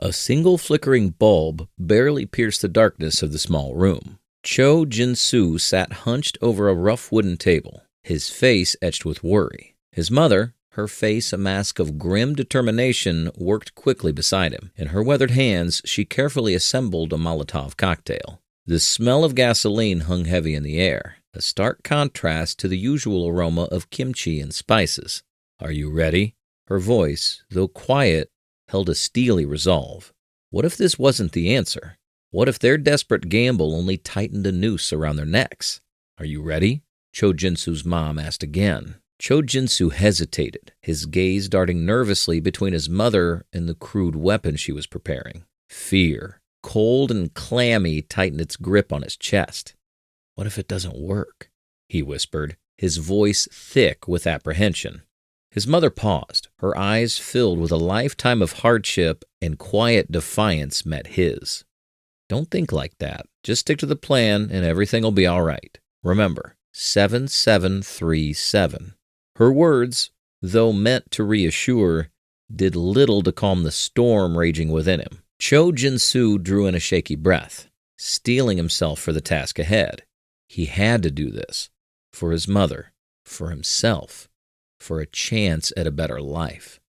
A single flickering bulb barely pierced the darkness of the small room. Cho Jin Su sat hunched over a rough wooden table, his face etched with worry. His mother, her face a mask of grim determination, worked quickly beside him. In her weathered hands, she carefully assembled a Molotov cocktail. The smell of gasoline hung heavy in the air, a stark contrast to the usual aroma of kimchi and spices. "Are you ready?" Her voice, though quiet, held a steely resolve. What if this wasn't the answer? What if their desperate gamble only tightened a noose around their necks? "Are you ready?" Cho Jin Su's mom asked again. Cho Jin Su hesitated, his gaze darting nervously between his mother and the crude weapon she was preparing. Fear, cold and clammy, tightened its grip on his chest. "What if it doesn't work?" he whispered, his voice thick with apprehension. His mother paused, her eyes filled with a lifetime of hardship, and quiet defiance met his. "Don't think like that. Just stick to the plan and everything will be all right. Remember, 7737. Her words, though meant to reassure, did little to calm the storm raging within him. Cho Jin Su drew in a shaky breath, steeling himself for the task ahead. He had to do this. For his mother, for himself, for a chance at a better life.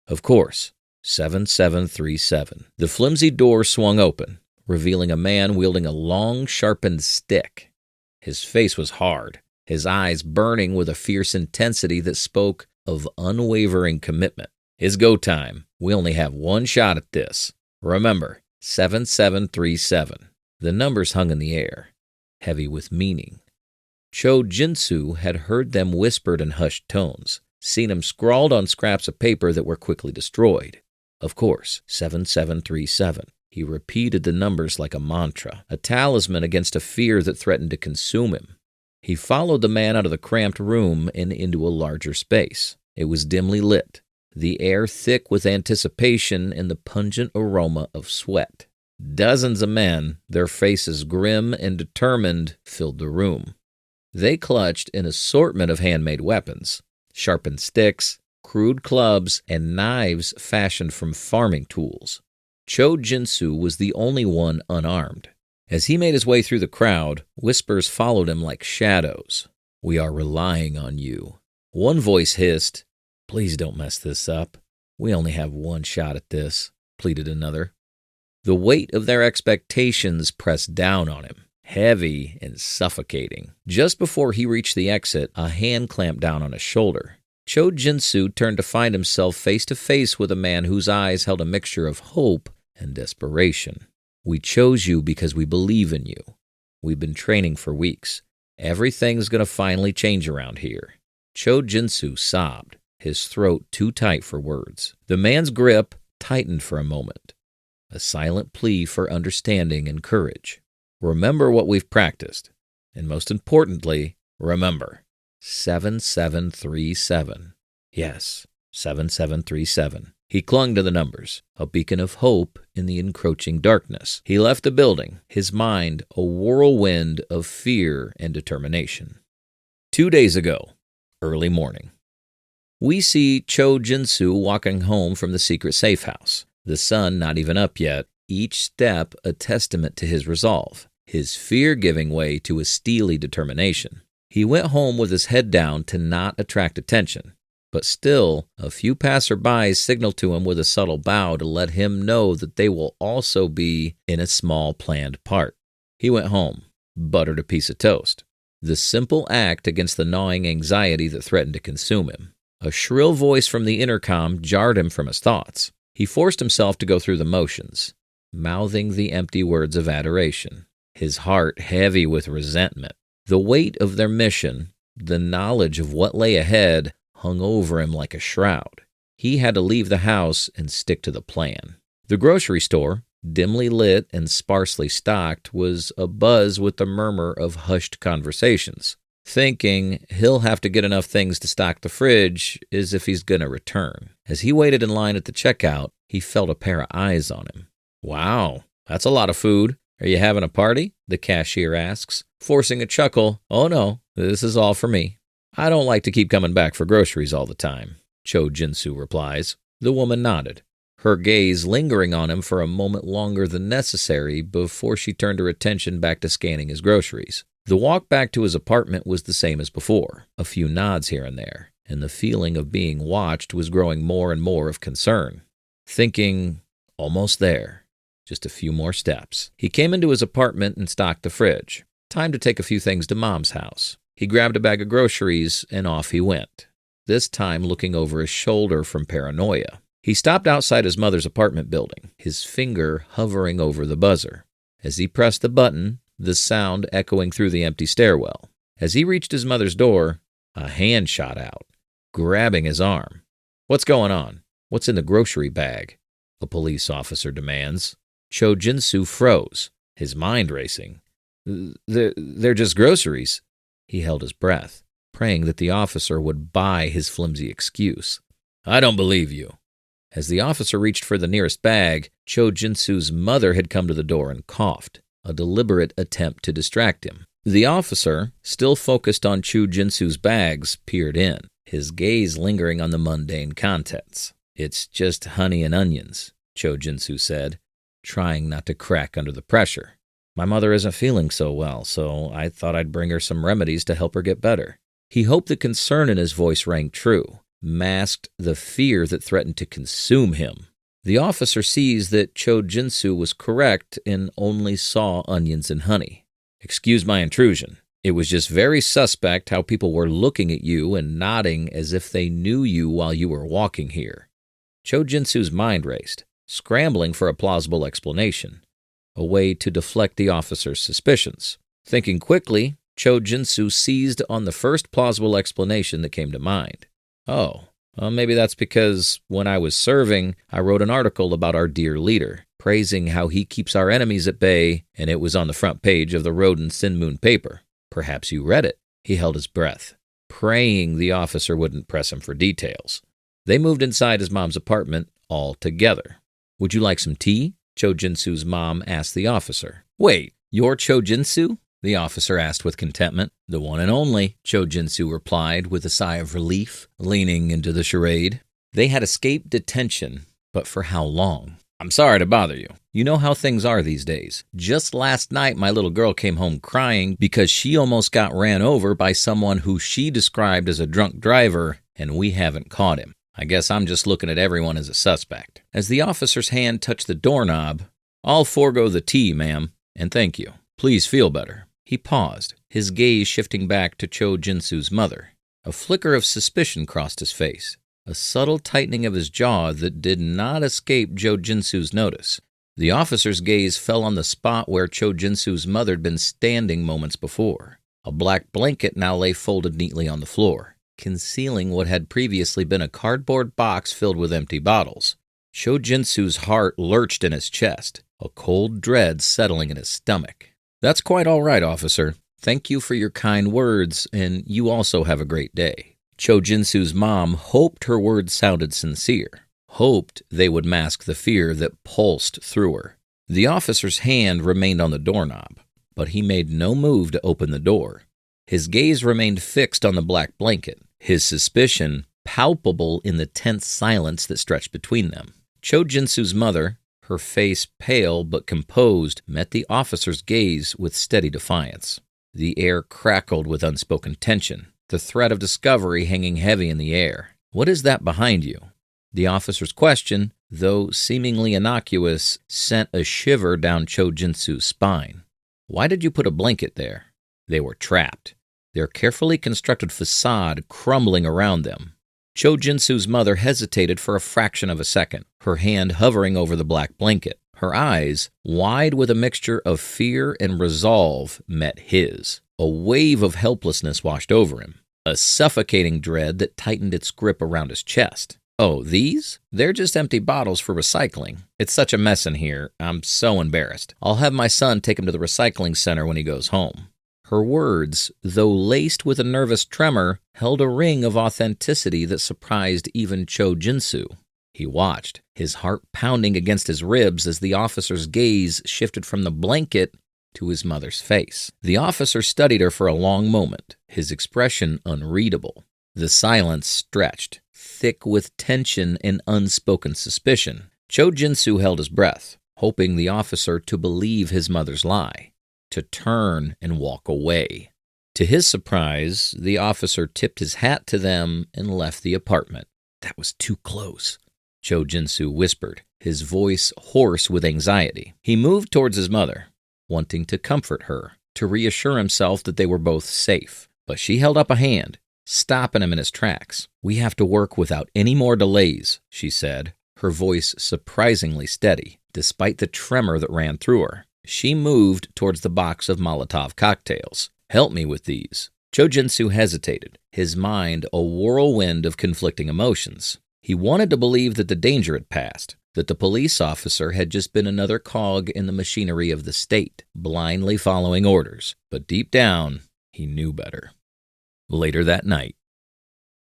Of course, 7737. The flimsy door swung open, revealing a man wielding a long, sharpened stick. His face was hard, his eyes burning with a fierce intensity that spoke of unwavering commitment. "It's go time. We only have one shot at this. Remember, 7737. The numbers hung in the air, heavy with meaning. Cho Jin Su had heard them whispered in hushed tones, seen them scrawled on scraps of paper that were quickly destroyed. Of course, 7737. He repeated the numbers like a mantra, a talisman against a fear that threatened to consume him. He followed the man out of the cramped room and into a larger space. It was dimly lit, the air thick with anticipation and the pungent aroma of sweat. Dozens of men, their faces grim and determined, filled the room. They clutched an assortment of handmade weapons, sharpened sticks, crude clubs, and knives fashioned from farming tools. Cho Jin Su was the only one unarmed. As he made his way through the crowd, whispers followed him like shadows. "We are relying on you." One voice hissed, "Please don't mess this up. We only have one shot at this," pleaded another. The weight of their expectations pressed down on him, heavy and suffocating. Just before he reached the exit, a hand clamped down on his shoulder. Cho Jin Su turned to find himself face to face with a man whose eyes held a mixture of hope and desperation. "We chose you because we believe in you. We've been training for weeks. Everything's going to finally change around here." Cho Jin Su sobbed, his throat too tight for words. The man's grip tightened for a moment, a silent plea for understanding and courage. "Remember what we've practiced. And most importantly, remember, 7737. Yes, 7737. He clung to the numbers, a beacon of hope in the encroaching darkness. He left the building, his mind a whirlwind of fear and determination. 2 days ago, early morning. We see Cho Jin Su walking home from the secret safe house. The sun not even up yet, each step a testament to his resolve, his fear giving way to a steely determination. He went home with his head down to not attract attention. But still, a few passerbys signaled to him with a subtle bow to let him know that they will also be in a small planned part. He went home, buttered a piece of toast. The simple act against the gnawing anxiety that threatened to consume him. A shrill voice from the intercom jarred him from his thoughts. He forced himself to go through the motions, mouthing the empty words of adoration, his heart heavy with resentment. The weight of their mission, the knowledge of what lay ahead, hung over him like a shroud. He had to leave the house and stick to the plan. The grocery store, dimly lit and sparsely stocked, was abuzz with the murmur of hushed conversations. Thinking he'll have to get enough things to stock the fridge as if he's going to return. As he waited in line at the checkout, he felt a pair of eyes on him. "Wow, that's a lot of food. Are you having a party?" the cashier asks, forcing a chuckle. "Oh no, this is all for me. I don't like to keep coming back for groceries all the time," Cho Jin Su replies. The woman nodded. her gaze lingering on him for a moment longer than necessary before she turned her attention back to scanning his groceries. The walk back to his apartment was the same as before, a few nods here and there, and the feeling of being watched was growing more and more of concern. Thinking, almost there, just a few more steps. He came into his apartment and stocked the fridge. Time to take a few things to Mom's house. He grabbed a bag of groceries and off he went, this time looking over his shoulder from paranoia. He stopped outside his mother's apartment building, his finger hovering over the buzzer. As he pressed the button, the sound echoing through the empty stairwell. As he reached his mother's door, a hand shot out, grabbing his arm. "What's going on? What's in the grocery bag?" a police officer demands. Cho Jin Su froze, his mind racing. They're just groceries." He held his breath, praying that the officer would buy his flimsy excuse. "I don't believe you." As the officer reached for the nearest bag, Cho Jin Su's mother had come to the door and coughed, a deliberate attempt to distract him. The officer, still focused on Cho Jin Su's bags, peered in, his gaze lingering on the mundane contents. "It's just honey and onions," Cho Jin Su said, trying not to crack under the pressure. "My mother isn't feeling so well, so I thought I'd bring her some remedies to help her get better." He hoped the concern in his voice rang true, masked the fear that threatened to consume him. The officer sees that Cho Jin Su was correct and only saw onions and honey. "Excuse my intrusion. It was just very suspect how people were looking at you and nodding as if they knew you while you were walking here." Cho Jin Su's mind raced, scrambling for a plausible explanation, a way to deflect the officer's suspicions. Thinking quickly, Cho Jin Su seized on the first plausible explanation that came to mind. "Oh, well, maybe that's because when I was serving, I wrote an article about our dear leader, praising how he keeps our enemies at bay, and it was on the front page of the Roden Sin Moon paper. Perhaps you read it." He held his breath, praying the officer wouldn't press him for details. They moved inside his mom's apartment all together. "Would you like some tea?" Cho Jin Su's mom asked the officer. "Wait, you're Cho Jin Su?" the officer asked with contentment. "The one and only," Cho Jin Su replied with a sigh of relief, leaning into the charade. They had escaped detention, but for how long? "I'm sorry to bother you. You know how things are these days. Just last night, my little girl came home crying because she almost got ran over by someone who she described as a drunk driver, and we haven't caught him. I guess I'm just looking at everyone as a suspect." As the officer's hand touched the doorknob, "I'll forego the tea, ma'am, and thank you. Please feel better." He paused, his gaze shifting back to Cho Jin Su's mother. A flicker of suspicion crossed his face, a subtle tightening of his jaw that did not escape Cho Jin Su's notice. The officer's gaze fell on the spot where Cho Jin Su's mother had been standing moments before. A black blanket now lay folded neatly on the floor, concealing what had previously been a cardboard box filled with empty bottles. Cho Jin Su's heart lurched in his chest, a cold dread settling in his stomach. "That's quite all right, officer. Thank you for your kind words, and you also have a great day." Cho Jin Su's mom hoped her words sounded sincere, hoped they would mask the fear that pulsed through her. The officer's hand remained on the doorknob, but he made no move to open the door. His gaze remained fixed on the black blanket, his suspicion palpable in the tense silence that stretched between them. Cho Jin Su's mother, her face pale but composed, met the officer's gaze with steady defiance. The air crackled with unspoken tension, the threat of discovery hanging heavy in the air. "What is that behind you?" The officer's question, though seemingly innocuous, sent a shiver down Cho Jin Su's spine. "Why did you put a blanket there?" They were trapped, their carefully constructed facade crumbling around them. Cho Jin Su's mother hesitated for a fraction of a second, her hand hovering over the black blanket. Her eyes, wide with a mixture of fear and resolve, met his. A wave of helplessness washed over him, a suffocating dread that tightened its grip around his chest. "Oh, these? They're just empty bottles for recycling. It's such a mess in here. I'm so embarrassed. I'll have my son take them to the recycling center when he goes home." Her words, though laced with a nervous tremor, held a ring of authenticity that surprised even Cho Jin Su. He watched, his heart pounding against his ribs as the officer's gaze shifted from the blanket to his mother's face. The officer studied her for a long moment, his expression unreadable. The silence stretched, thick with tension and unspoken suspicion. Cho Jin Su held his breath, hoping the officer to believe his mother's lie, to turn and walk away. To his surprise, the officer tipped his hat to them and left the apartment. That was too close, Cho Jin Su whispered, his voice hoarse with anxiety. He moved towards his mother, wanting to comfort her, to reassure himself that they were both safe. But she held up a hand, stopping him in his tracks. "We have to work without any more delays," she said, her voice surprisingly steady, despite the tremor that ran through her. She moved towards the box of Molotov cocktails. "Help me with these." Cho Jin Su hesitated, his mind a whirlwind of conflicting emotions. He wanted to believe that the danger had passed, that the police officer had just been another cog in the machinery of the state, blindly following orders. But deep down, he knew better. Later that night.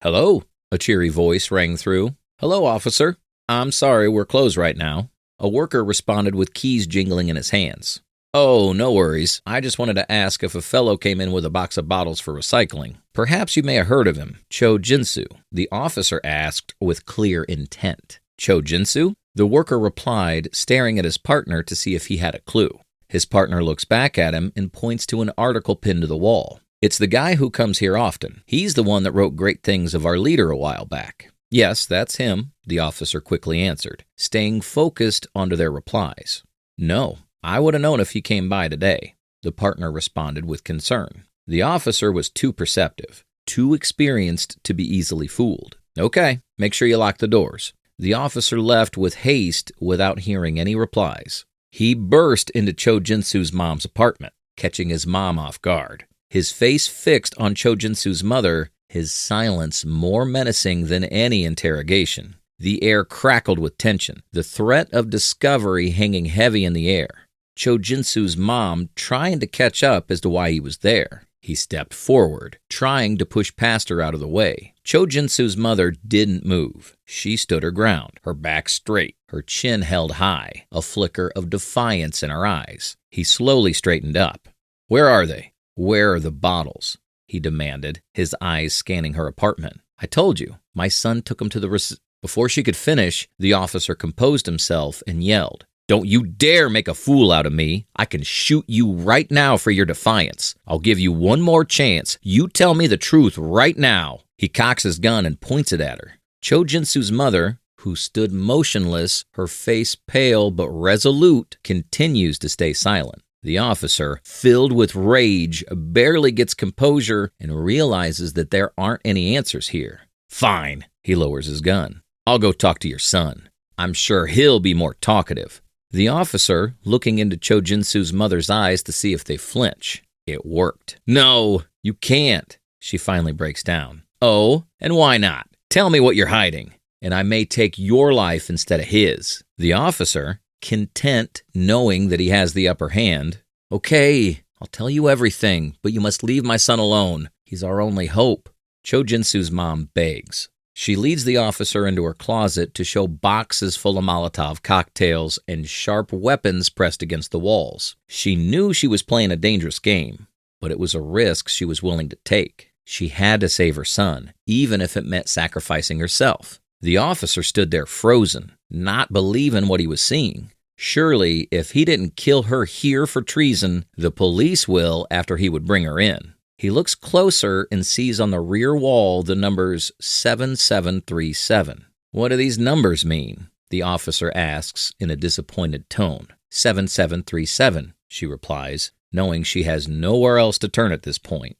"Hello," a cheery voice rang through. "Hello, officer. I'm sorry, we're closed right now." A worker responded with keys jingling in his hands. "Oh, no worries. I just wanted to ask if a fellow came in with a box of bottles for recycling. Perhaps you may have heard of him, Cho Jin Su," the officer asked with clear intent. "Cho Jin Su?" The worker replied, staring at his partner to see if he had a clue. His partner looks back at him and points to an article pinned to the wall. "It's the guy who comes here often. He's the one that wrote great things of our leader a while back." "Yes, that's him," the officer quickly answered, staying focused onto their replies. "No, I would have known if he came by today," the partner responded with concern. The officer was too perceptive, too experienced to be easily fooled. "Okay, make sure you lock the doors." The officer left with haste without hearing any replies. He burst into Cho Jin Su's mom's apartment, catching his mom off guard. His face fixed on Cho Jin Su's mother, his silence more menacing than any interrogation. The air crackled with tension, the threat of discovery hanging heavy in the air. Cho Jin Su's mom trying to catch up as to why he was there. He stepped forward, trying to push past her out of the way. Cho Jin Su's mother didn't move. She stood her ground, her back straight, her chin held high, a flicker of defiance in her eyes. He slowly straightened up. "Where are they? Where are the bottles?" he demanded, his eyes scanning her apartment. "I told you, my son took them to the Before she could finish, the officer composed himself and yelled, "Don't you dare make a fool out of me. I can shoot you right now for your defiance. I'll give you one more chance. You tell me the truth right now." He cocks his gun and points it at her. Cho Jin Su's mother, who stood motionless, her face pale but resolute, continues to stay silent. The officer, filled with rage, barely gets composure and realizes that there aren't any answers here. "Fine," he lowers his gun. "I'll go talk to your son. I'm sure he'll be more talkative." The officer, looking into Cho Jin Su's mother's eyes to see if they flinch. It worked. "No, you can't," she finally breaks down. "Oh, and why not? Tell me what you're hiding, and I may take your life instead of his." The officer, content knowing that he has the upper hand, "Okay, I'll tell you everything, but you must leave my son alone. He's our only hope." Cho Jin Su's mom begs. She leads the officer into her closet to show boxes full of Molotov cocktails and sharp weapons pressed against the walls. She knew she was playing a dangerous game, but it was a risk she was willing to take. She had to save her son, even if it meant sacrificing herself. The officer stood there frozen, not believing what he was seeing. Surely, if he didn't kill her here for treason, the police will after he would bring her in. He looks closer and sees on the rear wall the numbers 7737. "What do these numbers mean?" the officer asks in a disappointed tone. 7737, she replies, knowing she has nowhere else to turn at this point.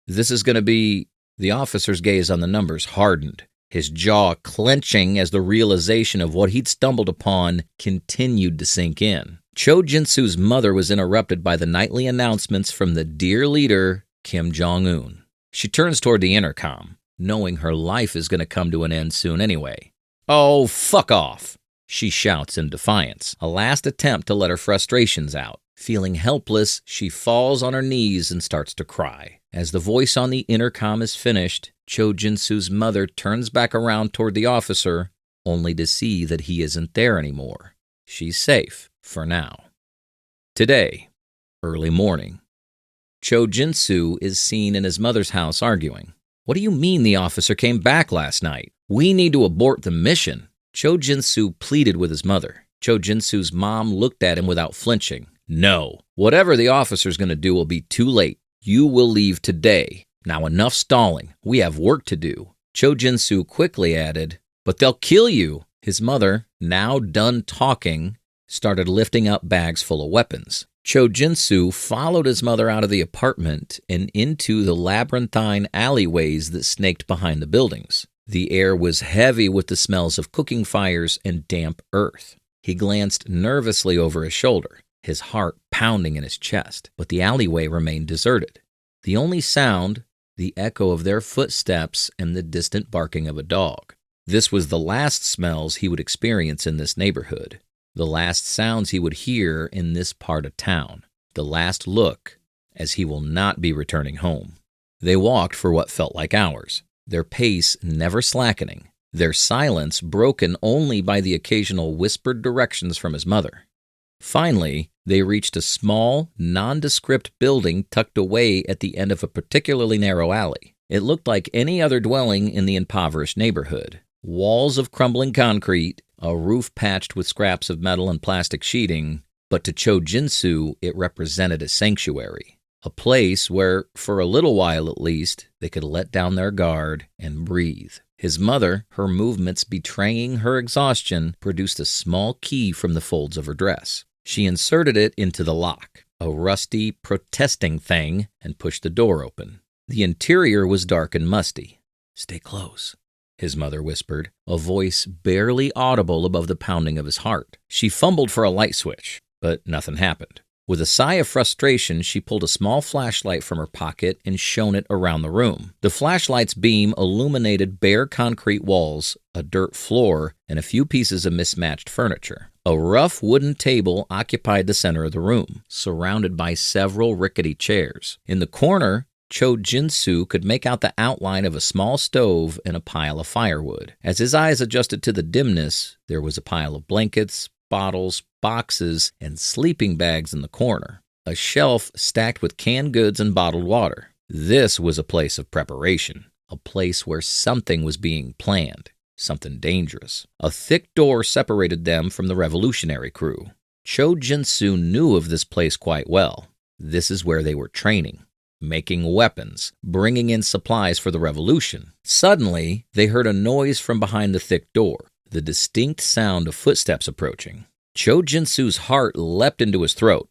"This is going to be..." The officer's gaze on the numbers hardened, his jaw clenching as the realization of what he'd stumbled upon continued to sink in. Cho Jin Su's mother was interrupted by the nightly announcements from the dear leader, Kim Jong-un. She turns toward the intercom, knowing her life is going to come to an end soon anyway. "Oh, fuck off," she shouts in defiance, a last attempt to let her frustrations out. Feeling helpless, she falls on her knees and starts to cry. As the voice on the intercom is finished, Cho Jin Su's mother turns back around toward the officer, only to see that he isn't there anymore. She's safe for now. Today, early morning. Cho Jin Su is seen in his mother's house arguing. "What do you mean the officer came back last night? We need to abort the mission." Cho Jin Su pleaded with his mother. Cho Jin Su's mom looked at him without flinching. No, whatever the officer's going to do will be too late. You will leave today. Now enough stalling. We have work to do. Cho Jin Su quickly added, but they'll kill you. His mother, now done talking, started lifting up bags full of weapons. Cho Jin Su followed his mother out of the apartment and into the labyrinthine alleyways that snaked behind the buildings. The air was heavy with the smells of cooking fires and damp earth. He glanced nervously over his shoulder, his heart pounding in his chest, but the alleyway remained deserted. The only sound, the echo of their footsteps and the distant barking of a dog. This was the last smells he would experience in this neighborhood, the last sounds he would hear in this part of town, the last look, as he will not be returning home. They walked for what felt like hours, their pace never slackening, their silence broken only by the occasional whispered directions from his mother. Finally, they reached a small, nondescript building tucked away at the end of a particularly narrow alley. It looked like any other dwelling in the impoverished neighborhood. Walls of crumbling concrete, a roof patched with scraps of metal and plastic sheeting, but to Cho Jin Su it represented a sanctuary, a place where, for a little while at least, they could let down their guard and breathe. His mother, her movements betraying her exhaustion, produced a small key from the folds of her dress. She inserted it into the lock, a rusty, protesting thing, and pushed the door open. The interior was dark and musty. "Stay close," his mother whispered, a voice barely audible above the pounding of his heart. She fumbled for a light switch, but nothing happened. With a sigh of frustration, she pulled a small flashlight from her pocket and shone it around the room. The flashlight's beam illuminated bare concrete walls, a dirt floor, and a few pieces of mismatched furniture. A rough wooden table occupied the center of the room, surrounded by several rickety chairs. In the corner, Cho Jin Su could make out the outline of a small stove and a pile of firewood. As his eyes adjusted to the dimness, there was a pile of blankets, bottles, boxes, and sleeping bags in the corner. A shelf stacked with canned goods and bottled water. This was a place of preparation, a place where something was being planned, something dangerous. A thick door separated them from the revolutionary crew. Cho Jin Su knew of this place quite well. This is where they were training, making weapons, bringing in supplies for the revolution. Suddenly, they heard a noise from behind the thick door, the distinct sound of footsteps approaching. Cho Jin Su's heart leapt into his throat.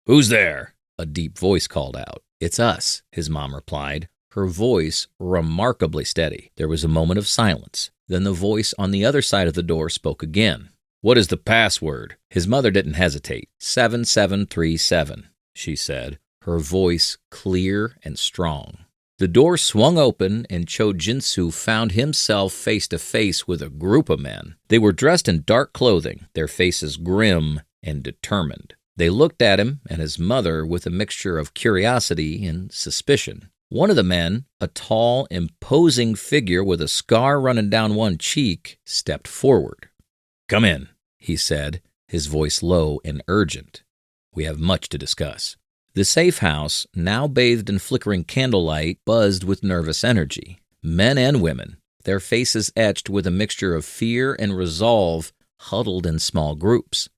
"Who's there?" a deep voice called out. "It's us," his mom replied, her voice remarkably steady. There was a moment of silence. Then the voice on the other side of the door spoke again. "What is the password?" His mother didn't hesitate. 7737, she said, her voice clear and strong. The door swung open, and Cho Jin Su found himself face to face with a group of men. They were dressed in dark clothing, their faces grim and determined. They looked at him and his mother with a mixture of curiosity and suspicion. One of the men, a tall, imposing figure with a scar running down one cheek, stepped forward. "Come in," he said, his voice low and urgent. "We have much to discuss." The safe house, now bathed in flickering candlelight, buzzed with nervous energy. Men and women, their faces etched with a mixture of fear and resolve, huddled in small groups,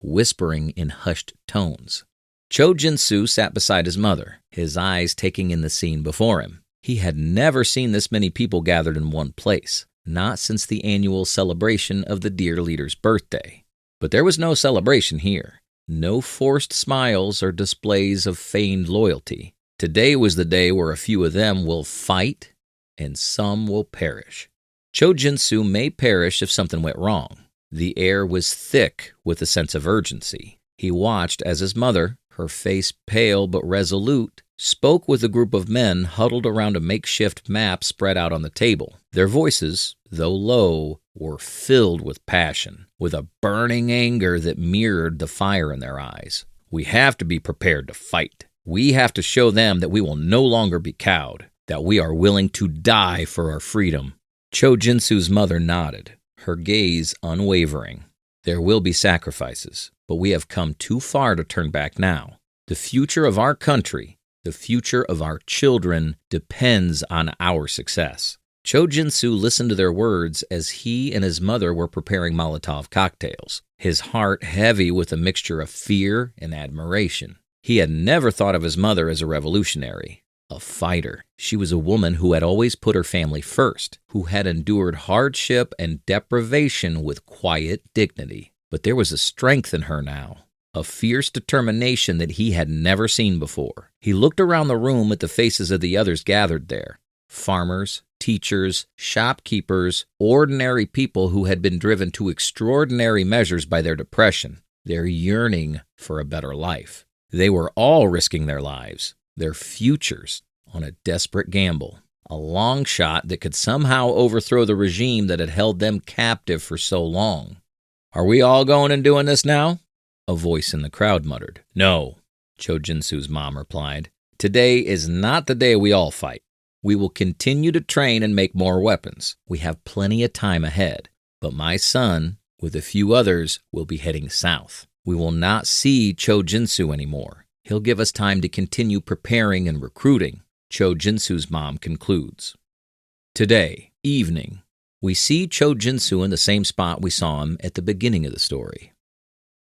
whispering in hushed tones. Cho Jin Su sat beside his mother, his eyes taking in the scene before him. He had never seen this many people gathered in one place, not since the annual celebration of the dear leader's birthday. But there was no celebration here. No forced smiles or displays of feigned loyalty. Today was the day where a few of them will fight and some will perish. Cho Jin Su may perish if something went wrong. The air was thick with a sense of urgency. He watched as his mother, her face pale but resolute, spoke with a group of men huddled around a makeshift map spread out on the table. Their voices, though low, were filled with passion, with a burning anger that mirrored the fire in their eyes. "We have to be prepared to fight. We have to show them that we will no longer be cowed, that we are willing to die for our freedom." Cho Jin Su's mother nodded, her gaze unwavering. "There will be sacrifices, but we have come too far to turn back now. The future of our country, the future of our children depends on our success." Cho Jin Su listened to their words as he and his mother were preparing Molotov cocktails, his heart heavy with a mixture of fear and admiration. He had never thought of his mother as a revolutionary, a fighter. She was a woman who had always put her family first, who had endured hardship and deprivation with quiet dignity. But there was a strength in her now, a fierce determination that he had never seen before. He looked around the room at the faces of the others gathered there. Farmers, teachers, shopkeepers, ordinary people who had been driven to extraordinary measures by their depression, their yearning for a better life. They were all risking their lives, their futures, on a desperate gamble, a long shot that could somehow overthrow the regime that had held them captive for so long. "Are we all going and doing this now?" a voice in the crowd muttered. "No," Cho Jin Su's mom replied. "Today is not the day we all fight. We will continue to train and make more weapons. We have plenty of time ahead. But my son, with a few others, will be heading south. We will not see Cho Jin Su anymore. He'll give us time to continue preparing and recruiting," Cho Jin Su's mom concludes. Today, evening, we see Cho Jin Su in the same spot we saw him at the beginning of the story.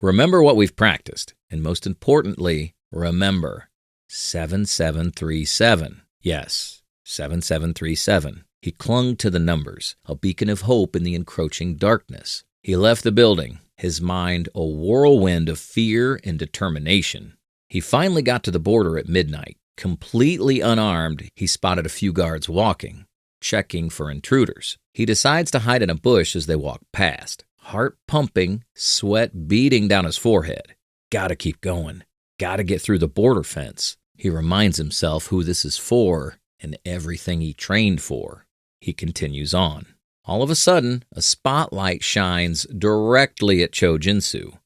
Remember what we've practiced, and most importantly, remember 7737. Yes, 7737. He clung to the numbers, a beacon of hope in the encroaching darkness. He left the building, his mind a whirlwind of fear and determination. He finally got to the border at midnight. Completely unarmed, he spotted a few guards walking, checking for intruders. He decides to hide in a bush as they walk past, heart pumping, sweat beading down his forehead. Gotta keep going. Gotta get through the border fence. He reminds himself who this is for and everything he trained for. He continues on. All of a sudden, a spotlight shines directly at Cho Jin Su.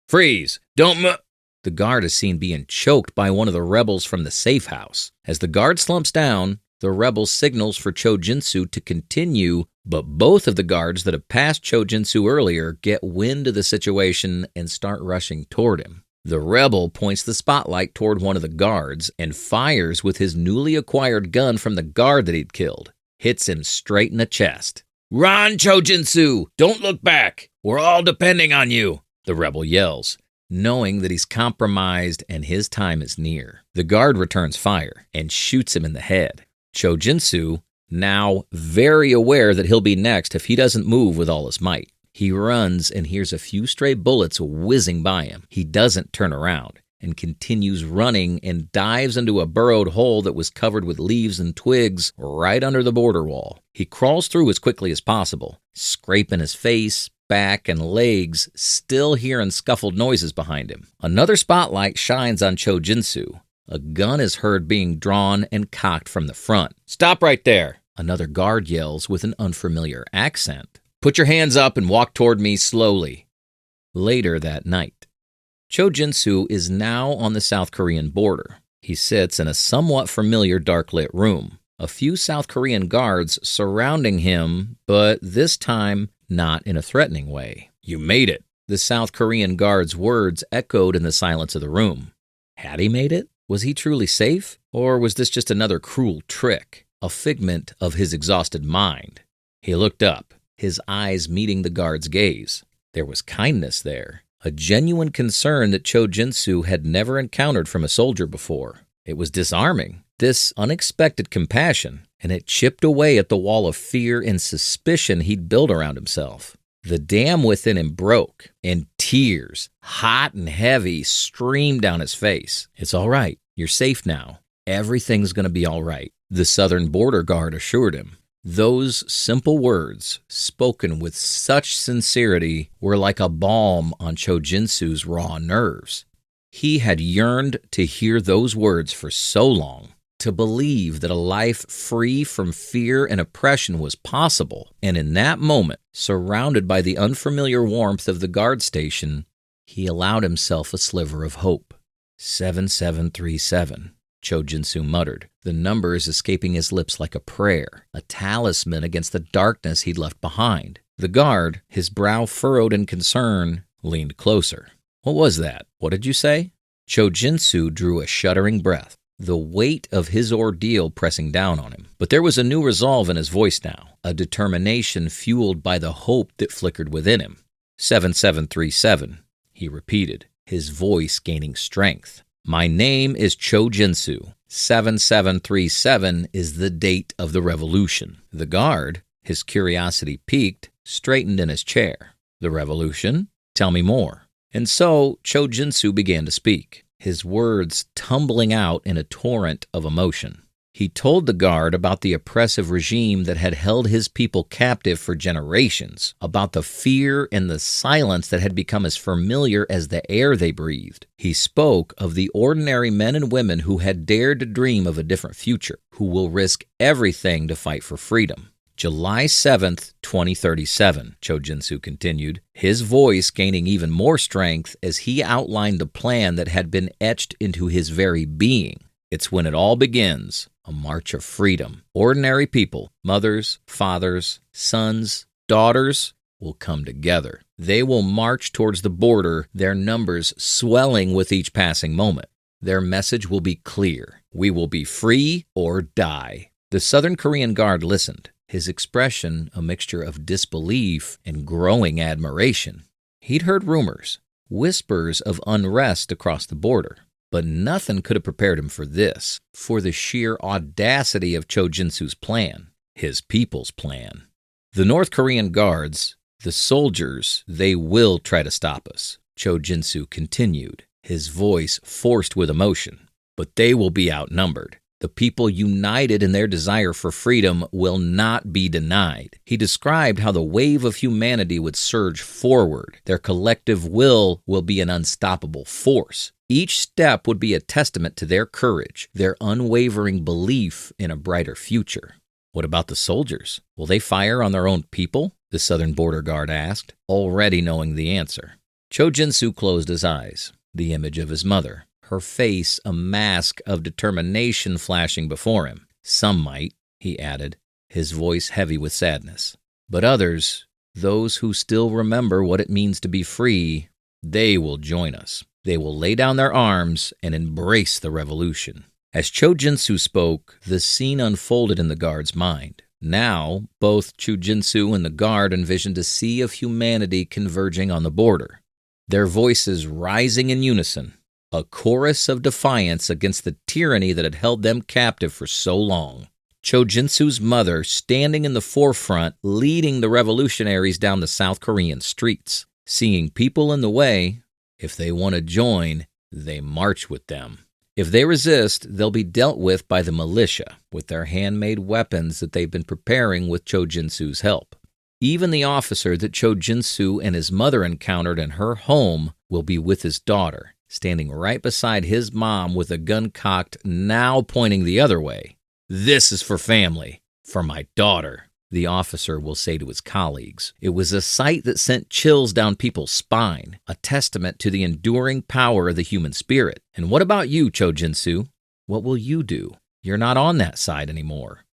"Freeze! Don't move!" The guard is seen being choked by one of the rebels from the safe house. As the guard slumps down, the rebel signals for Cho Jin Su to continue, but both of the guards that have passed Cho Jin Su earlier get wind of the situation and start rushing toward him. The rebel points the spotlight toward one of the guards and fires with his newly acquired gun from the guard that he'd killed. Hits him straight in the chest. "Run, Cho Jin Su! Don't look back! We're all depending on you!" the rebel yells, knowing that he's compromised and his time is near. The guard returns fire and shoots him in the head. Cho Jin Su, now very aware that he'll be next if he doesn't move with all his might. He runs and hears a few stray bullets whizzing by him. He doesn't turn around and continues running and dives into a burrowed hole that was covered with leaves and twigs right under the border wall. He crawls through as quickly as possible, scraping his face, back, and legs, still hearing scuffled noises behind him. Another spotlight shines on Cho Jin Su. A gun is heard being drawn and cocked from the front. "Stop right there!" another guard yells with an unfamiliar accent. "Put your hands up and walk toward me slowly." Later that night, Cho Jin Su is now on the South Korean border. He sits in a somewhat familiar dark-lit room. A few South Korean guards surrounding him, but this time not in a threatening way. "You made it." The South Korean guard's words echoed in the silence of the room. Had he made it? Was he truly safe? Or was this just another cruel trick, a figment of his exhausted mind? He looked up, his eyes meeting the guard's gaze. There was kindness there, a genuine concern that Cho Jin Su had never encountered from a soldier before. It was disarming, this unexpected compassion, and it chipped away at the wall of fear and suspicion he'd built around himself. The dam within him broke, and tears, hot and heavy, streamed down his face. "It's all right. You're safe now. Everything's going to be all right," the southern border guard assured him. Those simple words, spoken with such sincerity, were like a balm on Cho Jin Su's raw nerves. He had yearned to hear those words for so long, to believe that a life free from fear and oppression was possible. And in that moment, surrounded by the unfamiliar warmth of the guard station, he allowed himself a sliver of hope. 7737. Cho Jin Su muttered, the numbers escaping his lips like a prayer, a talisman against the darkness he'd left behind. The guard, his brow furrowed in concern, leaned closer. "What was that? What did you say?" Cho Jin Su drew a shuddering breath. the weight of his ordeal pressing down on him. But there was a new resolve in his voice now, a determination fueled by the hope that flickered within him. 7737, he repeated, his voice gaining strength. My name is Cho Jin Su. 7737 is the date of the revolution. The guard, his curiosity piqued, straightened in his chair. The revolution? Tell me more. And so Cho Jin Su began to speak, his words tumbling out in a torrent of emotion. He told the guard about the oppressive regime that had held his people captive for generations, about the fear and the silence that had become as familiar as the air they breathed. He spoke of the ordinary men and women who had dared to dream of a different future, who will risk everything to fight for freedom. July 7th, 2037, Cho Jin Su continued, his voice gaining even more strength as he outlined the plan that had been etched into his very being. It's when it all begins, a march of freedom. Ordinary people, mothers, fathers, sons, daughters, will come together. They will march towards the border, their numbers swelling with each passing moment. Their message will be clear. We will be free or die. The Southern Korean Guard listened, his expression a mixture of disbelief and growing admiration. He'd heard rumors, whispers of unrest across the border. But nothing could have prepared him for this, for the sheer audacity of Cho Jin Su's plan, his people's plan. The North Korean guards, the soldiers, they will try to stop us, Cho Jin Su continued, his voice forced with emotion. But they will be outnumbered. The people united in their desire for freedom will not be denied. He described how the wave of humanity would surge forward. Their collective will be an unstoppable force. Each step would be a testament to their courage, their unwavering belief in a brighter future. What about the soldiers? Will they fire on their own people? The Southern Border Guard asked, already knowing the answer. Cho Jin Su closed his eyes, the image of his mother, her face a mask of determination flashing before him. Some might, he added, his voice heavy with sadness. But others, those who still remember what it means to be free, they will join us. They will lay down their arms and embrace the revolution. As Cho Jin Su spoke, the scene unfolded in the guard's mind. Now, both Cho Jin Su and the guard envisioned a sea of humanity converging on the border, their voices rising in unison, a chorus of defiance against the tyranny that had held them captive for so long. Cho Jin Su's mother standing in the forefront, leading the revolutionaries down the South Korean streets. Seeing people in the way, if they want to join, they march with them. If they resist, they'll be dealt with by the militia, with their handmade weapons that they've been preparing with Cho Jin Su's help. Even the officer that Cho Jin Su and his mother encountered in her home will be with his daughter, standing right beside his mom with a gun cocked, now pointing the other way. This is for family, for my daughter, the officer will say to his colleagues. It was a sight that sent chills down people's spine, a testament to the enduring power of the human spirit. And what about you, Cho Jin Su? What will you do? You're not on that side anymore.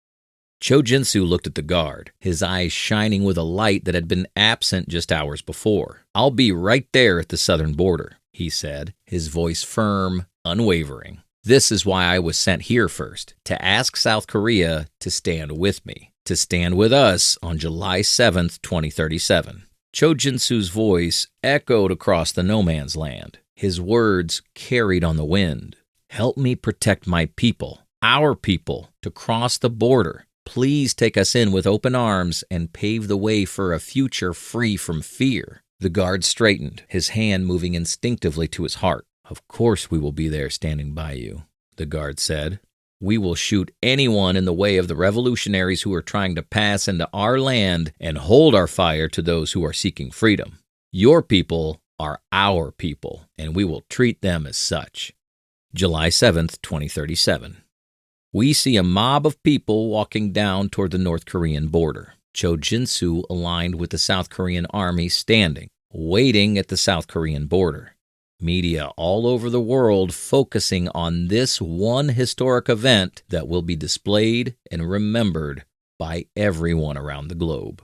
Cho Jin Su looked at the guard, his eyes shining with a light that had been absent just hours before. I'll be right there at the southern border, he said, his voice firm, unwavering. This is why I was sent here first, to ask South Korea to stand with me, to stand with us on July 7th, 2037. Cho Jin Su's voice echoed across the no man's land. His words carried on the wind. Help me protect my people, our people, to cross the border. Please take us in with open arms and pave the way for a future free from fear. The guard straightened, his hand moving instinctively to his heart. Of course we will be there standing by you, the guard said. We will shoot anyone in the way of the revolutionaries who are trying to pass into our land and hold our fire to those who are seeking freedom. Your people are our people, and we will treat them as such. July 7th, 2037. We see a mob of people walking down toward the North Korean border. Cho Jin Su aligned with the South Korean army standing, waiting at the South Korean border. Media all over the world focusing on this one historic event that will be displayed and remembered by everyone around the globe.